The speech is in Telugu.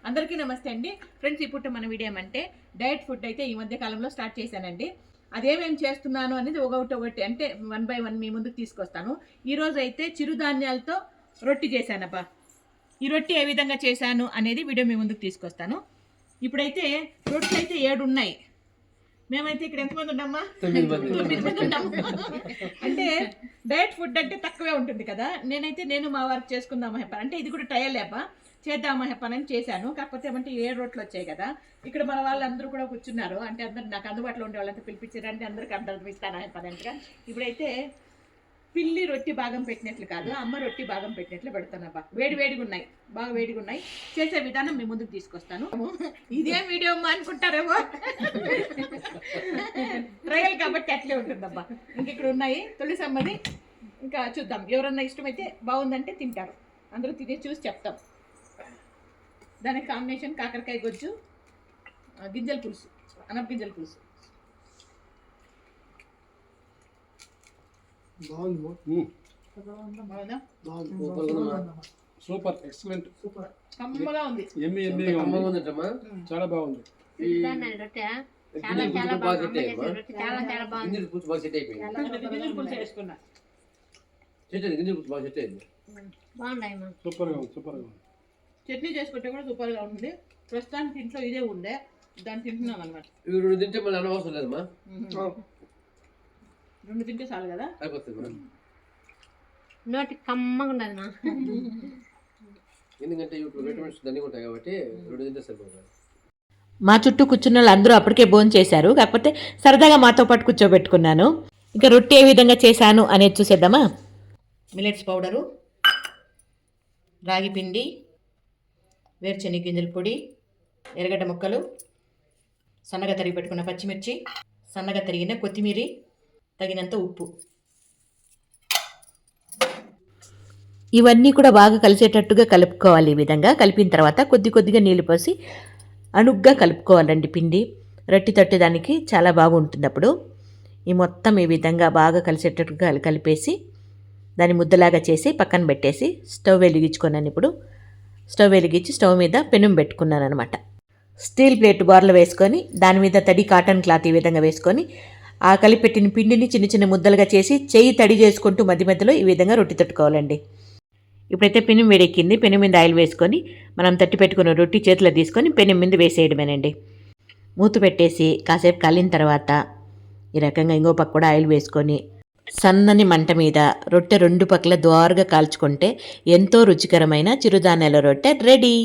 అందరికీ నమస్తే అండి ఫ్రెండ్స్. ఇప్పుడు మన వీడియో ఏమంటే డైట్ ఫుడ్ అయితే ఈ మధ్య కాలంలో స్టార్ట్ చేశానండి. అదేమేమి చేస్తున్నాను అనేది ఒకటి అంటే 1 by 1 మీ ముందుకు తీసుకొస్తాను. ఈరోజు అయితే చిరుధాన్యాలతో రొట్టి చేశానబ్బా. ఈ రొట్టి ఏ విధంగా చేశాను అనేది వీడియో మీ ముందుకు తీసుకొస్తాను. ఇప్పుడైతే రొట్టెలు అయితే 7 ఉన్నాయి. మేమైతే ఇక్కడ ఎంతమంది ఉన్నామా? 9 మంది ఉన్నాము. అంటే డైట్ ఫుడ్ అంటే తక్కువే ఉంటుంది కదా. నేను మా వారికి చేసుకుందామా హెప్ప అంటే ఇది కూడా ట్రయల్ అబ్బా, చేద్దామా హెప్పనని చేశాను. కాకపోతే ఏమంటే 7 రోట్లు వచ్చాయి కదా. ఇక్కడ మన వాళ్ళందరూ కూడా కూర్చున్నారు. అంటే అందరు నాకు అందుబాటులో ఉండే వాళ్ళంతా పిలిపించారు. అంటే అందరికి అందరం ఇస్తానా హెప్పనంటగా. ఇప్పుడైతే పిల్లి రొట్టి భాగం పెట్టినట్లు కాదు, అమ్మ రొట్టి భాగం పెట్టినట్లు పెడతానబ్బా. వేడిగా ఉన్నాయి, బాగా వేడిగా ఉన్నాయి. చేసే విధానం మీ ముందుకు తీసుకొస్తాను. ఇదేం వీడియో అమ్మా అనుకుంటారేమో, ట్రయల్ కాబట్టి అట్లే ఉంటుందబ్బా. ఇంక ఇక్కడ ఉన్నాయి తులసమ్మది. ఇంకా చూద్దాం, ఎవరన్నా ఇష్టమైతే బాగుందంటే తింటారు. అందరూ తినే చూసి చెప్తాం. దానికి కాంబినేషన్ కాకరకాయ గొజ్జు, గింజల పులుసు, అనప గింజల పులుసు. సూపర్, ఎక్సలెంట్, కమ్మగా ఉంది. చాలా బాగుంది. చట్నీ చేసుకుంటే కూడా సూపర్ గా ఉంది. ప్రస్తుతానికి ఇంట్లో ఇదే ఉండే, దాన్ని తింటున్నాం అనమాట. తింటే మళ్ళీ అనవసరం లేదమ్మా, 2 తింటే చాలు కదా. నోటి కమ్మగా ఉండదు మా, ఎందుకంటే విటమిన్స్ దండిగా ఉంటాయి కాబట్టి 2 తింటే సరిపోతుంది. మా చుట్టూ కూర్చున్న వాళ్ళు అందరూ అప్పటికే భోజనం చేశారు. కాకపోతే సరదాగా మాతో పాటు కూర్చోబెట్టుకున్నాను. ఇంకా రొట్టె ఏ విధంగా చేశాను అనేది చూసేద్దామా. మిలెట్స్ పౌడరు, రాగి పిండి, వేరుశనగ గింజల పొడి, ఎర్రగడ్డ ముక్కలు, సన్నగా తరిగి పెట్టుకున్న పచ్చిమిర్చి, సన్నగా తరిగిన కొత్తిమీర, తగినంత ఉప్పు. ఇవన్నీ కూడా బాగా కలిసేటట్టుగా కలుపుకోవాలి. ఈ విధంగా కలిపిన తర్వాత కొద్దిగా నీళ్ళు పోసి అణుగ్గా కలుపుకోవాలండి. పిండి రొట్టి తట్టేదానికి చాలా బాగుంటుంది. అప్పుడు ఈ మొత్తం ఈ విధంగా బాగా కలిసేటట్టుగా కలిపేసి దాన్ని ముద్దలాగా చేసి పక్కన పెట్టేసి స్టవ్ వెలిగించుకున్నాను. ఇప్పుడు స్టవ్ వెలిగించి స్టవ్ మీద పెనం పెట్టుకున్నాను అనమాట. స్టీల్ ప్లేట్ బోర్లు వేసుకొని దాని మీద తడి కాటన్ క్లాత్ ఈ విధంగా వేసుకొని ఆ కలిపెట్టిన పిండిని చిన్న ముద్దలుగా చేసి చెయ్యి తడి చేసుకుంటూ మధ్యలో ఈ విధంగా రొట్టి తట్టుకోవాలండి. ఇప్పుడైతే పెనం వేడెక్కింది. పెనం మీద ఆయిల్ వేసుకొని మనం తట్టి పెట్టుకున్న రొట్టి చేతిలో తీసుకొని పెనం మీద వేసేయడమేనండి. మూత పెట్టేసి కాసేపు కాలిన తర్వాత ఈ రకంగా ఇంకో పక్క కూడా ఆయిల్ వేసుకొని సన్నని మంట మీద రొట్టె 2 పక్కల ద్వారగా కాల్చుకుంటే ఎంతో రుచికరమైన చిరుధాన్యాల రొట్టె రెడీ.